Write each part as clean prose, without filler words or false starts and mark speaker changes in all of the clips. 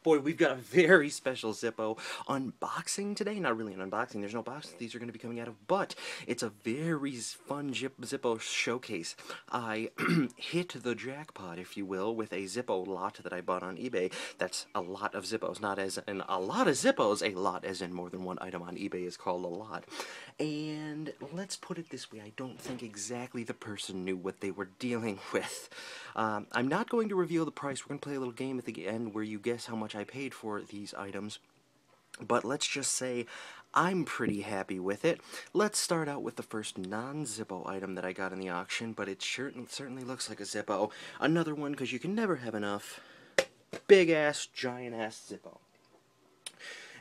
Speaker 1: Boy, we've got a very special Zippo unboxing today. Not really an unboxing, there's no box these are going to be coming out of, but it's a very fun Zippo showcase. I hit the jackpot, if you will, with a Zippo lot that I bought on eBay. That's a lot of Zippos, not as in a lot of Zippos, a lot as in more than one item on eBay is called a lot. And let's put it this way, I don't think exactly the person knew what they were dealing with. I'm not going to reveal the price. We're going to play a little game at the end where you guess how much I paid for these items. But let's just say I'm pretty happy with it. Let's start out with the first non-Zippo item that I got in the auction, but it certainly looks like a Zippo. Another one, because you can never have enough. Big-ass, giant-ass Zippo.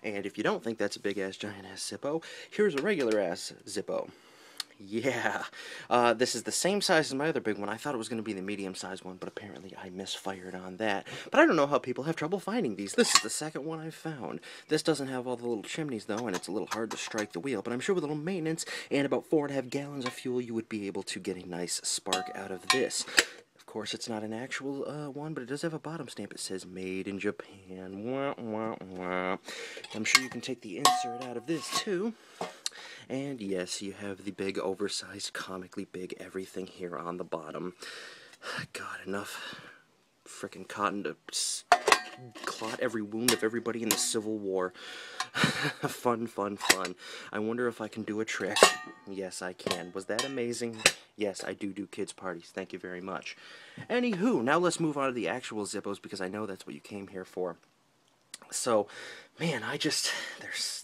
Speaker 1: And if you don't think that's a big-ass, giant-ass Zippo, here's a regular-ass Zippo. Yeah, this is the same size as my other big one. I thought it was going to be the medium-sized one, but apparently I misfired on that. But I don't know how people have trouble finding these. This is the second one I've found. This doesn't have all the little chimneys, though, and it's a little hard to strike the wheel. But I'm sure with a little maintenance and about 4.5 gallons of fuel, you would be able to get a nice spark out of this. Of course, it's not an actual one, but it does have a bottom stamp. It says, Made in Japan. Wah, wah, wah. I'm sure you can take the insert out of this, too. And yes, you have the big, oversized, comically big everything here on the bottom. God, enough frickin' cotton to clot every wound of everybody in the Civil War. Fun, fun, fun. I wonder if I can do a trick. Yes, I can. Was that amazing? Yes, I do kids' parties. Thank you very much. Anywho, now let's move on to the actual Zippos, because I know that's what you came here for. So, man,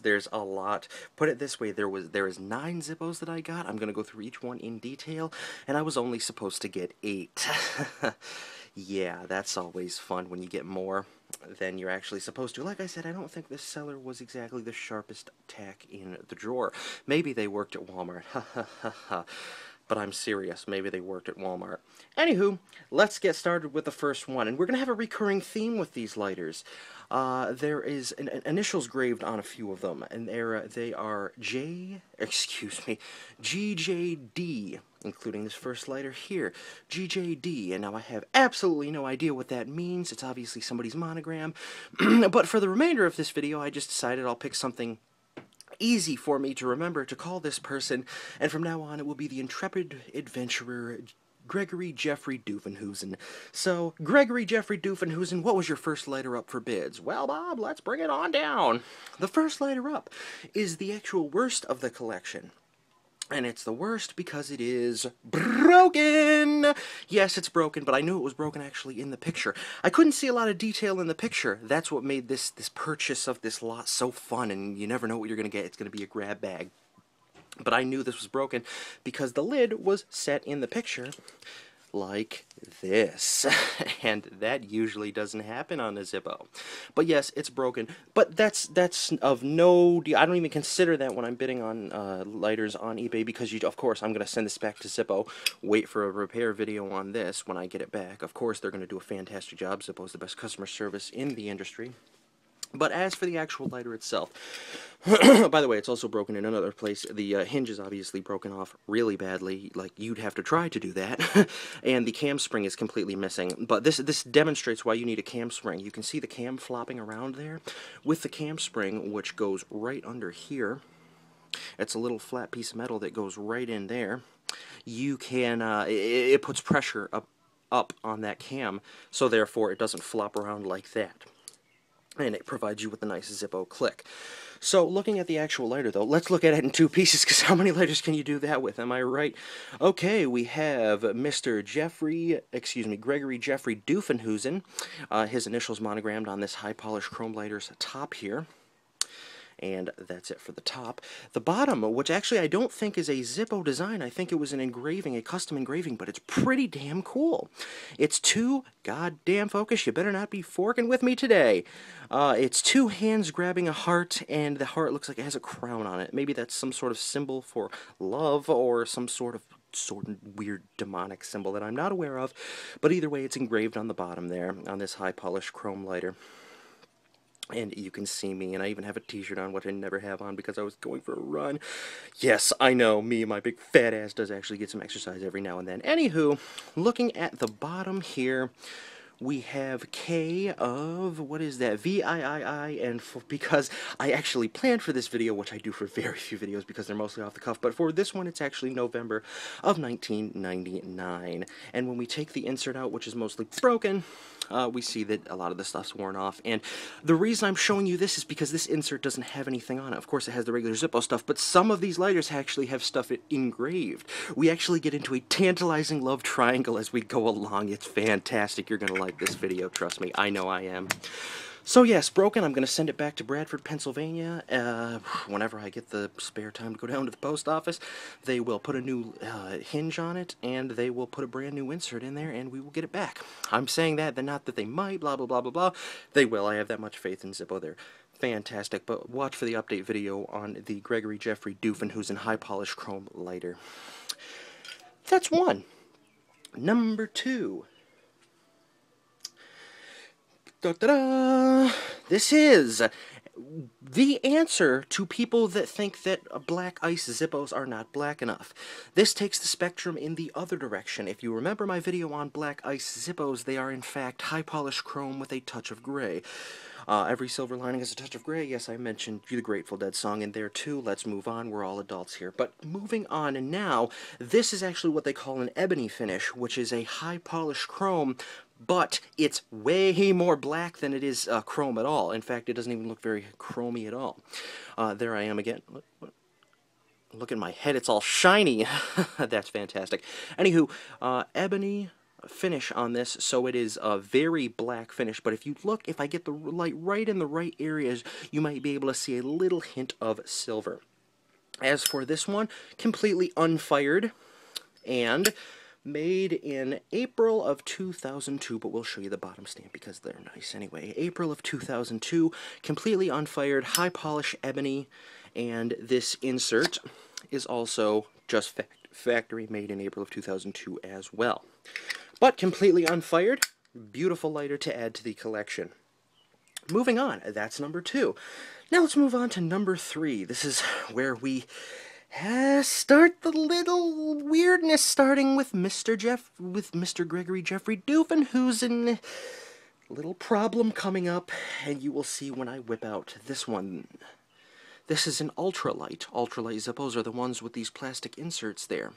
Speaker 1: there's a lot. Put it this way, there is 9 Zippos that I got. I'm gonna go through each one in detail, and I was only supposed to get 8. Yeah, that's always fun when you get more than you're actually supposed to. Like I said, I don't think this seller was exactly the sharpest tack in the drawer. Maybe they worked at Walmart. Ha ha ha ha. But I'm serious, maybe they worked at Walmart. Anywho, let's get started with the first one, and we're going to have a recurring theme with these lighters. There is initials graved on a few of them, and they are GJD, including this first lighter here, GJD, and now I have absolutely no idea what that means. It's obviously somebody's monogram, but for the remainder of this video, I just decided I'll pick something easy for me to remember to call this person, and from now on it will be the intrepid adventurer Gregory Jeffrey Doofenhuizen. So, Gregory Jeffrey Doofenhuizen, what was your first lighter up for bids? Well, Bob, let's bring it on down. The first lighter up is the actual worst of the collection. And it's the worst because it is broken! Yes, it's broken, but I knew it was broken actually in the picture. I couldn't see a lot of detail in the picture. That's what made this purchase of this lot so fun, and you never know what you're going to get. It's going to be a grab bag. But I knew this was broken because the lid was set in the picture like this. And that usually doesn't happen on a Zippo. But yes, it's broken. But that's of no... I don't even consider that when I'm bidding on lighters on eBay, because of course I'm going to send this back to Zippo, wait for a repair video on this when I get it back. Of course they're going to do a fantastic job. Zippo is the best customer service in the industry. But as for the actual lighter itself, by the way, it's also broken in another place. The hinge is obviously broken off really badly, like you'd have to try to do that, and the cam spring is completely missing. But this demonstrates why you need a cam spring. You can see the cam flopping around there. With the cam spring, which goes right under here, it's a little flat piece of metal that goes right in there. You can, it puts pressure up on that cam, so therefore it doesn't flop around like that. And it provides you with a nice Zippo click. So, looking at the actual lighter, though, let's look at it in 2 pieces, because how many lighters can you do that with? Am I right? Okay, we have Mr. Gregory Jeffrey Doofenhuizen. His initials monogrammed on this high-polished chrome lighter's top here. And that's it for the top. The bottom, which actually I don't think is a Zippo design, I think it was an engraving, a custom engraving, but it's pretty damn cool. It's 2, goddamn focus, you better not be forking with me today. It's 2 hands grabbing a heart, and the heart looks like it has a crown on it. Maybe that's some sort of symbol for love, or some sort of weird demonic symbol that I'm not aware of. But either way, it's engraved on the bottom there, on this high-polished chrome lighter. And you can see me, and I even have a t-shirt on, which I never have on because I was going for a run. Yes, I know, me and my big fat ass does actually get some exercise every now and then. Anywho, looking at the bottom here, We have K of, what is that, VIII, and because I actually planned for this video, which I do for very few videos because they're mostly off the cuff, but for this one it's actually November of 1999. And when we take the insert out, which is mostly broken, we see that a lot of the stuff's worn off. And the reason I'm showing you this is because this insert doesn't have anything on it. Of course, it has the regular Zippo stuff, but some of these lighters actually have stuff engraved. We actually get into a tantalizing love triangle as we go along. It's fantastic. You're going to like this video, trust me. I know I am. So yes, broken. I'm going to send it back to Bradford, Pennsylvania. Whenever I get the spare time to go down to the post office, they will put a new hinge on it, and they will put a brand new insert in there, and we will get it back. I'm saying that, not that they might, blah, blah, blah, blah, blah. They will. I have that much faith in Zippo. They're fantastic. But watch for the update video on the Gregory Jeffrey Doofenhuizen high polish chrome lighter. That's one. Number two. Da-da-da! This is the answer to people that think that black ice Zippos are not black enough. This takes the spectrum in the other direction. If you remember my video on black ice Zippos, they are in fact high polished chrome with a touch of gray. Every silver lining has a touch of gray. Yes, I mentioned the Grateful Dead song in there too. Let's move on. We're all adults here. But moving on, and now, this is actually what they call an ebony finish, which is a high polished chrome, but it's way more black than it is chrome at all. In fact, it doesn't even look very chromy at all. There I am again. Look at my head. It's all shiny. That's fantastic. Anywho, ebony finish on this, so it is a very black finish, but if you look, if I get the light right in the right areas, you might be able to see a little hint of silver. As for this one, completely unfired, and made in April of 2002, but we'll show you the bottom stamp because they're nice anyway. April of 2002, completely unfired, high polish ebony, and this insert is also just factory made in April of 2002 as well. But completely unfired, beautiful lighter to add to the collection. Moving on, that's number two. Now let's move on to number three. This is where we start the little weirdness, starting with Mr. Gregory Jeffrey Doofenhuizen. Little problem coming up, and you will see when I whip out this one. This is an ultralight. Ultralight Zippos are the ones with these plastic inserts there.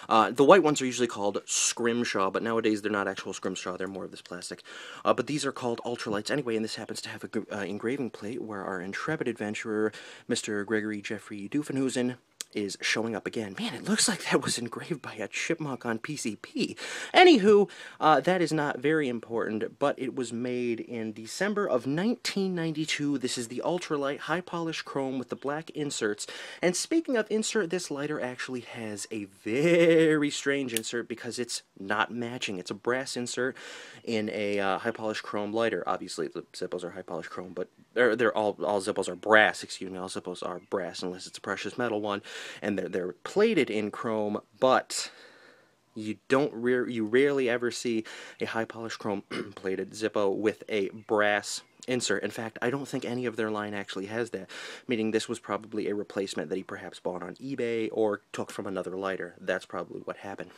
Speaker 1: The white ones are usually called scrimshaw, but nowadays they're not actual scrimshaw, they're more of this plastic. But these are called ultralights anyway, and this happens to have an engraving plate where our intrepid adventurer, Mr. Gregory Jeffrey Doofenhuizen, is showing up again. Man, it looks like that was engraved by a chipmunk on PCP. Anywho, that is not very important, but it was made in December of 1992. This is the ultralight high polish chrome with the black inserts. And speaking of insert, this lighter actually has a very strange insert because it's not matching. It's a brass insert in a high polish chrome lighter. Obviously, the Zippos are high polish chrome, but they're all Zippos are brass. Excuse me, all Zippos are brass unless it's a precious metal one. And they're plated in chrome, but you rarely ever see a high polished chrome plated Zippo with a brass insert. In fact, I don't think any of their line actually has that, meaning this was probably a replacement that he perhaps bought on eBay or took from another lighter. That's probably what happened.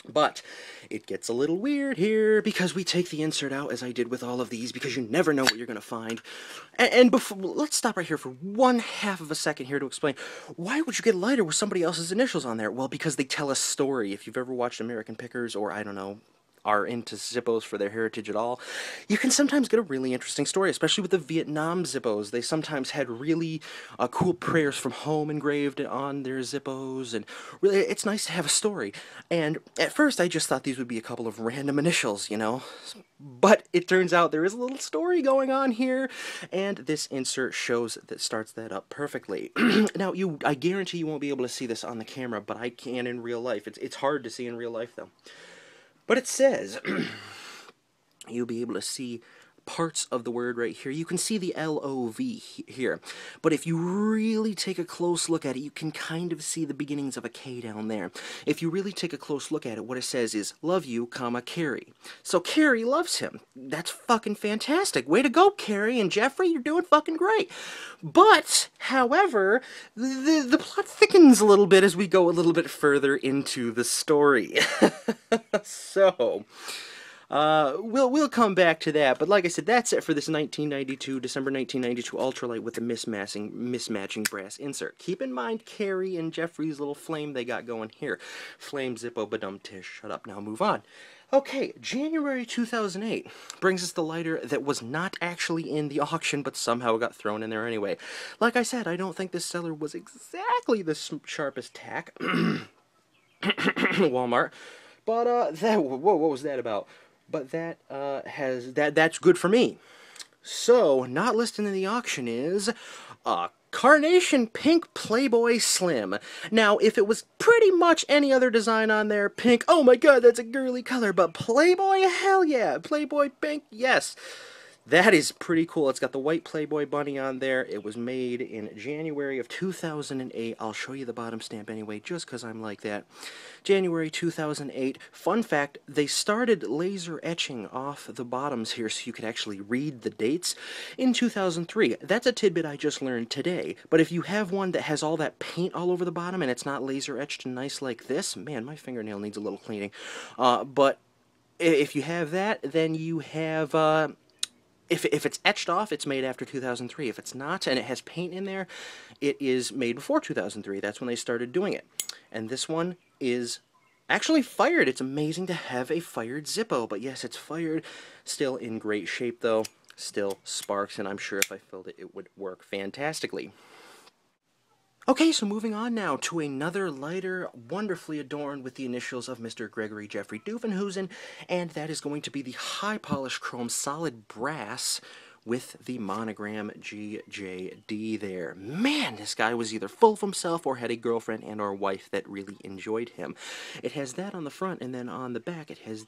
Speaker 1: But it gets a little weird here because we take the insert out, as I did with all of these, because you never know what you're going to find. And before, let's stop right here for 1/2 of a second here to explain. Why would you get a lighter with somebody else's initials on there? Well, because they tell a story. If you've ever watched American Pickers, or I don't know, are into Zippos for their heritage at all, you can sometimes get a really interesting story, especially with the Vietnam Zippos. They sometimes had really cool prayers from home engraved on their Zippos, and really, it's nice to have a story. And at first, I just thought these would be a couple of random initials, you know, but it turns out there is a little story going on here, and this insert starts that up perfectly. Now, I guarantee you won't be able to see this on the camera, but I can in real life. It's hard to see in real life, though. But it says, you'll be able to see parts of the word right here. You can see the L-O-V here. But if you really take a close look at it, you can kind of see the beginnings of a K down there. If you really take a close look at it, what it says is, love you, comma, Carrie. So Carrie loves him. That's fucking fantastic. Way to go, Carrie and Jeffrey. You're doing fucking great. But, however, the plot thickens a little bit as we go a little bit further into the story. So, we'll come back to that, but like I said, that's it for this December 1992 ultralight with the mismatching brass insert. Keep in mind Carrie and Jeffrey's little flame they got going here. Flame, Zippo, badum-tish. Shut up now, move on. Okay, January 2008 brings us the lighter that was not actually in the auction, but somehow got thrown in there anyway. Like I said, I don't think this seller was exactly the sharpest tack. Walmart. But, what was that about? But that's good for me. So, not listed in the auction is a Carnation Pink Playboy Slim. Now, if it was pretty much any other design on there, pink, oh my god, that's a girly color, but Playboy, hell yeah, Playboy Pink, yes. That is pretty cool. It's got the white Playboy bunny on there. It was made in January of 2008. I'll show you the bottom stamp anyway, just because I'm like that. January 2008. Fun fact, they started laser etching off the bottoms here so you could actually read the dates in 2003. That's a tidbit I just learned today. But if you have one that has all that paint all over the bottom and it's not laser etched and nice like this, man, my fingernail needs a little cleaning. But if you have that, then you have... If it's etched off, it's made after 2003. If it's not, and it has paint in there, it is made before 2003. That's when they started doing it. And this one is actually fired. It's amazing to have a fired Zippo. But yes, it's fired. Still in great shape, though. Still sparks, and I'm sure if I filled it, it would work fantastically. Okay, so moving on now to another lighter, wonderfully adorned with the initials of Mr. Gregory Jeffrey Doofenhuizen, and that is going to be the high polished chrome solid brass with the monogram GJD there. Man, this guy was either full of himself or had a girlfriend and or wife that really enjoyed him. It has that on the front, and then on the back it has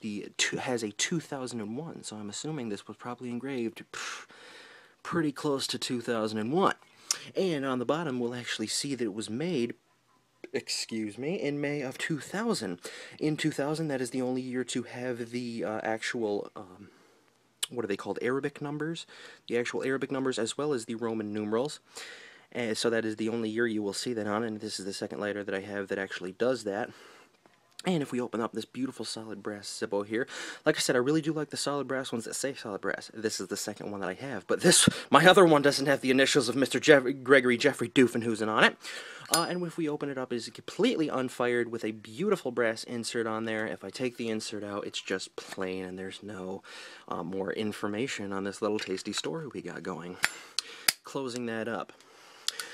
Speaker 1: a 2001, so I'm assuming this was probably engraved pretty close to 2001. And on the bottom, we'll actually see that it was made, in May of 2000. In 2000, that is the only year to have the actual, what are they called, Arabic numbers? The actual Arabic numbers as well as the Roman numerals. And so that is the only year you will see that on, and this is the second lighter that I have that actually does that. And if we open up this beautiful solid brass Zippo here, like I said, I really do like the solid brass ones that say solid brass. This is the second one that I have, but my other one doesn't have the initials of Mr. Gregory Jeffrey Doofenhuizen on it. And if we open it up, it's completely unfired with a beautiful brass insert on there. If I take the insert out, it's just plain, and there's no more information on this little tasty story we got going. Closing that up.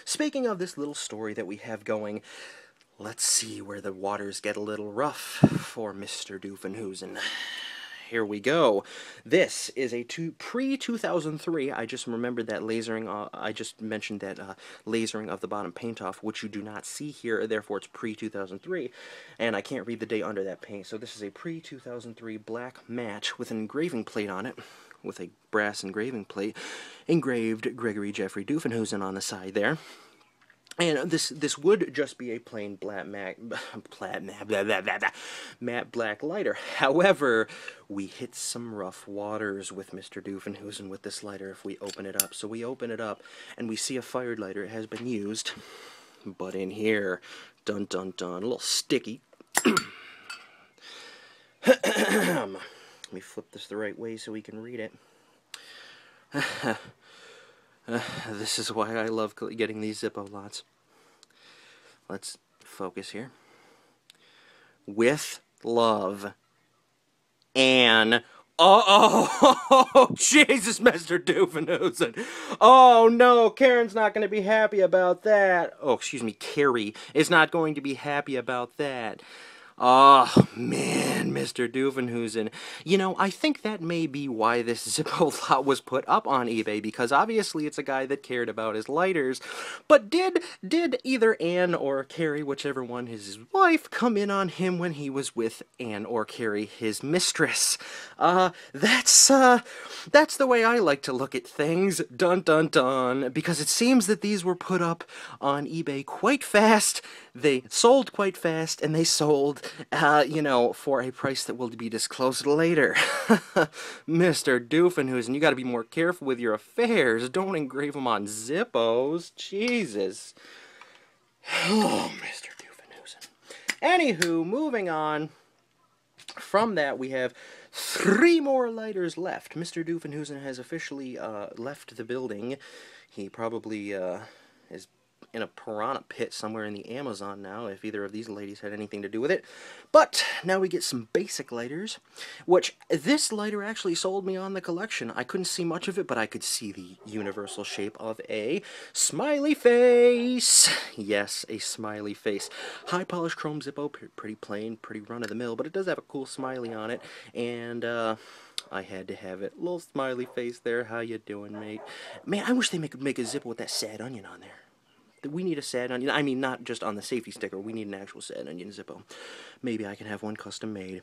Speaker 1: Speaking of this little story that we have going, let's see where the waters get a little rough for Mr. Doofenhuizen. Here we go. This is a pre-2003. I just remembered that lasering. I just mentioned that lasering of the bottom paint off, which you do not see here. Therefore, it's pre-2003, and I can't read the date under that paint. So this is a pre-2003 black matte with an engraving plate on it, with a brass engraving plate, engraved Gregory Jeffrey Doofenhuizen on the side there. And this would just be a plain matte black lighter. However, we hit some rough waters with Mr. Doofenhuizen with this lighter if we open it up. So we open it up, and we see a fired lighter. It has been used, but in here, dun dun dun, a little sticky. Let me flip this the right way so we can read it. This is why I love getting these Zippo lots. Let's focus here. With love, Anne. Oh, Jesus, Mr. Doofenhuizen. Oh, no, Karen's not going to be happy about that. Oh, excuse me, Carrie is not going to be happy about that. Oh, man, Mr. Doofenhusen. You know, I think that may be why this Zippo Lot was put up on eBay, because obviously it's a guy that cared about his lighters. But did either Anne or Carrie, whichever one is his wife, come in on him when he was with Anne or Carrie, his mistress? That's the way I like to look at things. Dun dun dun. Because it seems that these were put up on eBay quite fast. They sold quite fast, and they sold, you know, for a price that will be disclosed later. Mr. Doofenhusen, you gotta be more careful with your affairs. Don't engrave them on Zippos. Jesus. Oh, Mr. Doofenhusen. Anywho, moving on. From that, we have 3 more lighters left. Mr. Doofenhusen has officially left the building. He probably is in a piranha pit somewhere in the Amazon now, if either of these ladies had anything to do with it. But now we get some basic lighters, which this lighter actually sold me on the collection. I couldn't see much of it, but I could see the universal shape of a smiley face. Yes, a smiley face. High polished chrome Zippo, pretty plain, pretty run-of-the-mill, but it does have a cool smiley on it, and I had to have it. Little smiley face there. How you doing, mate? Man, I wish they could make a Zippo with that sad onion on there. We need a sad onion. I mean, not just on the safety sticker. We need an actual sad onion Zippo. Maybe I can have one custom made.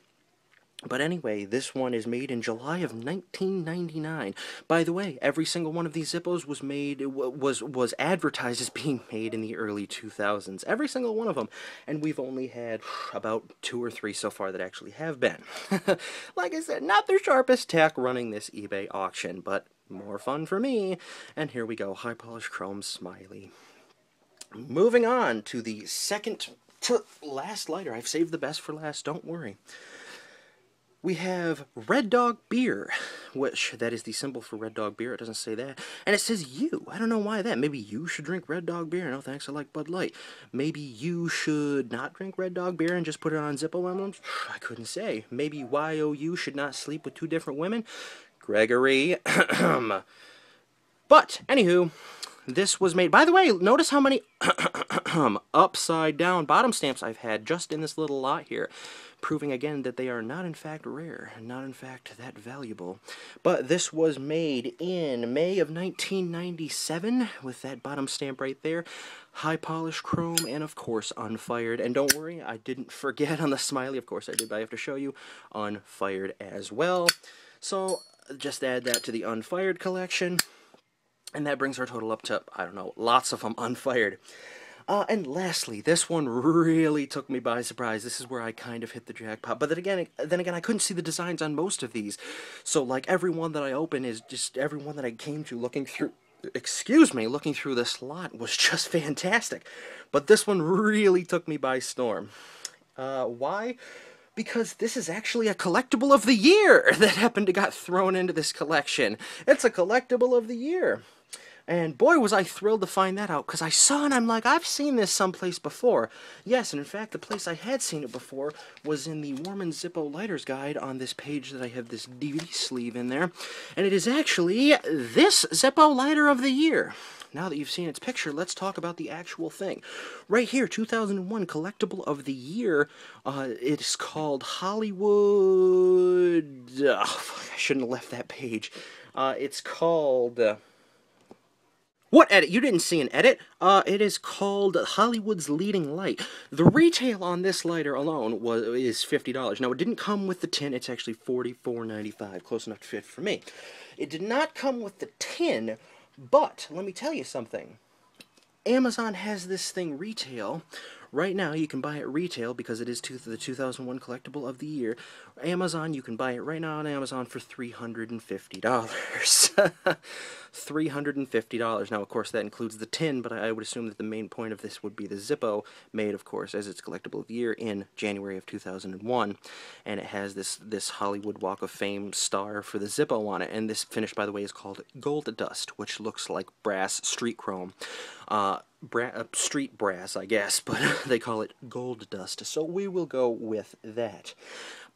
Speaker 1: But anyway, this one is made in July of 1999. By the way, every single one of these Zippos was made was advertised as being made in the early 2000s. Every single one of them. And we've only had about 2 or 3 so far that actually have been. Like I said, not their sharpest tack running this eBay auction, but more fun for me. And here we go, high polished chrome smiley. Moving on to the second to last lighter. I've saved the best for last, don't worry. We have Red Dog Beer, which that is the symbol for Red Dog Beer. It doesn't say that. And it says you. I don't know why that. Maybe you should drink Red Dog Beer. No thanks, I like Bud Light. Maybe you should not drink Red Dog Beer and just put it on Zippo emblems. I couldn't say. Maybe YOU should not sleep with 2 different women. Gregory. But, anywho, this was made... By the way, notice how many upside down bottom stamps I've had just in this little lot here, proving again that they are not in fact rare, not in fact that valuable. But this was made in May of 1997 with that bottom stamp right there, high polished chrome, and of course unfired. And don't worry, I didn't forget on the smiley, of course I did, but I have to show you unfired as well. So just add that to the unfired collection. And that brings our total up to, I don't know, lots of them unfired. And lastly, this one really took me by surprise. This is where I kind of hit the jackpot. But then again, I couldn't see the designs on most of these. So, like, every one that I open is just every one that I came to looking through... Excuse me, looking through this lot was just fantastic. But this one really took me by storm. Why? Because this is actually a collectible of the year that happened to got thrown into this collection. It's a collectible of the year. And boy, was I thrilled to find that out, because I saw it and I'm like, I've seen this someplace before. Yes, and in fact, the place I had seen it before was in the Warman Zippo Lighters Guide on this page that I have this DVD sleeve in there. And it is actually this Zippo Lighter of the Year. Now that you've seen its picture, let's talk about the actual thing. Right here, 2001 Collectible of the Year. It's called Hollywood... I shouldn't have left that page. It's called... What edit? You didn't see an edit. It is called Hollywood's Leading Light. The retail on this lighter alone is $50. Now, it didn't come with the tin. It's actually $44.95. Close enough to fit for me. It did not come with the tin, but let me tell you something. Amazon has this thing retail. Right now, you can buy it retail because it is the 2001 Collectible of the Year. Amazon, you can buy it right now on Amazon for $350. $350. Now, of course, that includes the tin, but I would assume that the main point of this would be the Zippo, made, of course, as its Collectible of the Year in January of 2001. And it has this Hollywood Walk of Fame star for the Zippo on it. And this finish, by the way, is called Gold Dust, which looks like brass street chrome. Street brass, I guess, but they call it gold dust, so we will go with that.